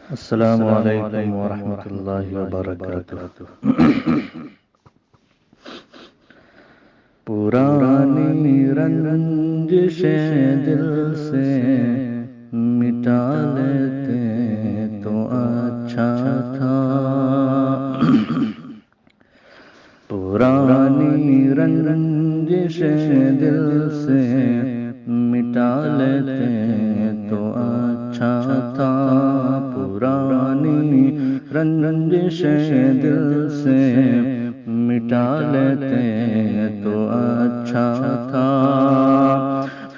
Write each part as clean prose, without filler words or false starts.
السلام علیکم ورحمۃ اللہ وبرکاتہ۔ پرانی رنجشیں دل سے مٹا لیتے تو اچھا تھا، پرانی رنجشیں دل سے مٹا لیتے تو اچھا تھا، پرانی رنجشیں دل سے مٹا لیتے تو اچھا تھا،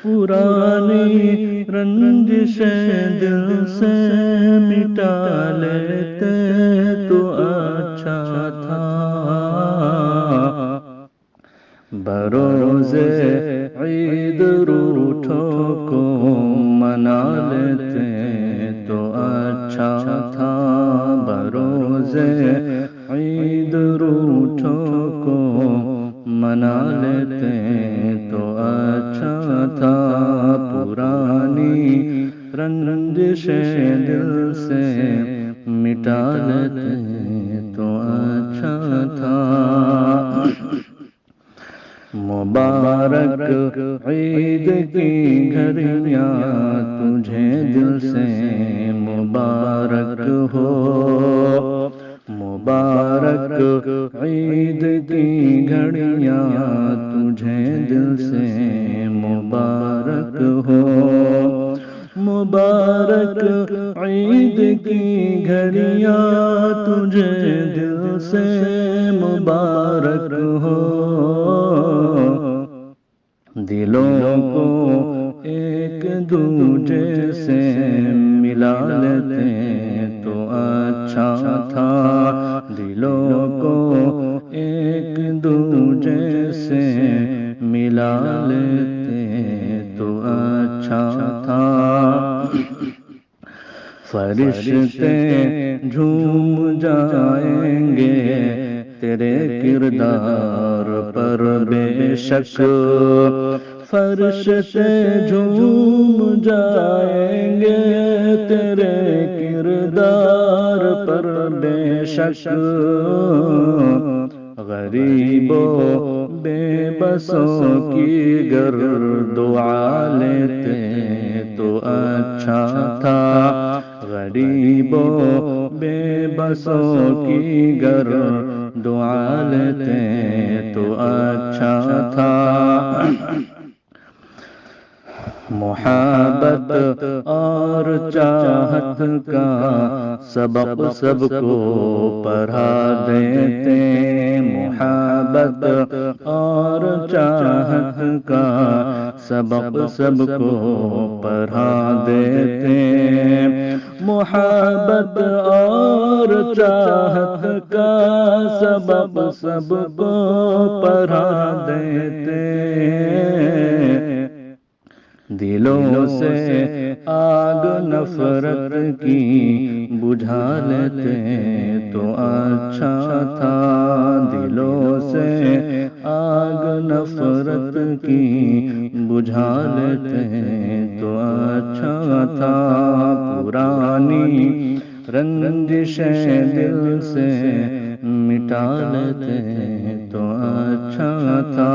پرانی رنجشیں دل سے مٹا لیتے تو اچھا تھا، بروز عید روٹھوں کو منا لیتے تو اچھا تھا، بروز عید روٹھوں کو منا لیتے تو اچھا تھا، پرانی رنجشیں دل سے مٹا لیتے تو اچھا تھا، مبارک عید کی گھڑیاں تجھے دل سے مبارک ہو، مبارک عید کی گھڑیاں تجھے دل سے مبارک ہو، مبارک عید کی گھڑیاں تجھے دل سے مبارک ہو، دلوں کو ایک دوجے سے ملا لیتے تو اچھا تھا، دلوں کو ایک دوجے سے ملا لیتے تو اچھا تھا، فرشتے جھوم جائیں گے تیرے کردار پر بے شک، فرشتے جھوم جائیں گے تیرے کردار پر بے شک، غریبوں بے بسوں کی گر دعا لیتے تو اچھا تھا، غریبوں بے بسوں کی گر دعا لیتے تو اچھا تھا، محبت اور چاہت کا سبق سب کو پڑھا دیتے، محبت اور چاہت کا سبق سب کو پڑھا دیتے، محبت اور چاہت کا سبق سب کو پڑھا دیتے، دلوں سے آگ نفرت کی بجھا لیتے تو اچھا تھا، دلوں سے آگ نفرت کی بجھا لیتے تو اچھا تھا، پرانی رنجشیں دل سے مٹا لیتے تو اچھا تھا،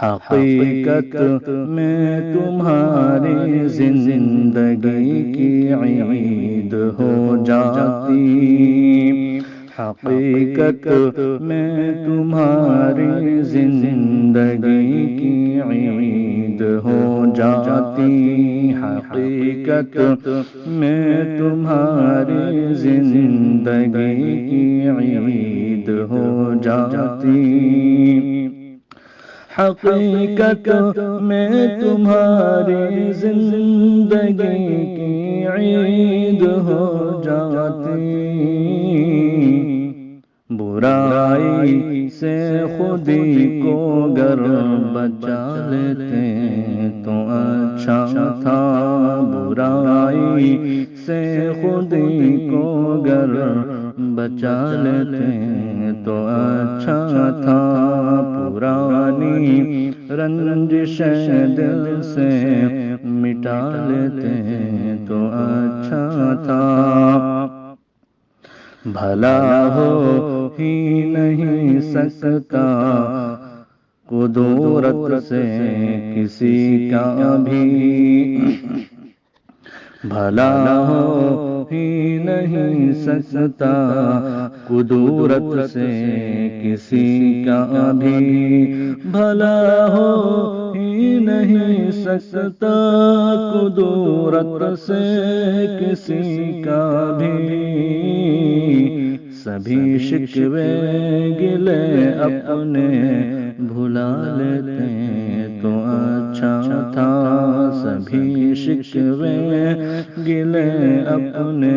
حقیقت میں تمہاری زندگی کی عید ہو جاتی، حقیقت میں تمہاری زندگی کی عید ہو جاتی، حقیقت میں تمہاری زندگی کی عید ہو جاتی، حقیقت میں تمہاری زندگی کی عید ہو جاتی، برائی سے خودی کو گر بچا لیتے تو اچھا تھا، برائی سے خودی کو گر بچا لیتے تو اچھا تھا، پرانی رنجشیں دل سے مٹا لیتے تو اچھا بھلا ہو ہی نہیں سکتا قدرت سے کسی کا بھی، بھلا ہو ہی نہیں سکتا قدرت سے کسی کا بھی، بھلا ہو ہی نہیں سکتا قدرت سے کسی کا بھی، سبھی شکوے گلے اپنے بھلا لیتے تو اچھا تھا، سبھی شکوے گلے اپنے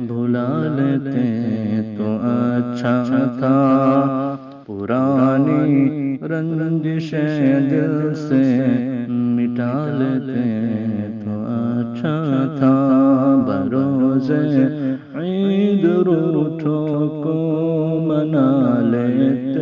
بھلا لیتے تو اچھا تھا، پرانی رنجشیں دل سے مٹا لیتے تو اچھا تھا، بروز عید روٹھوں کو منا لیتے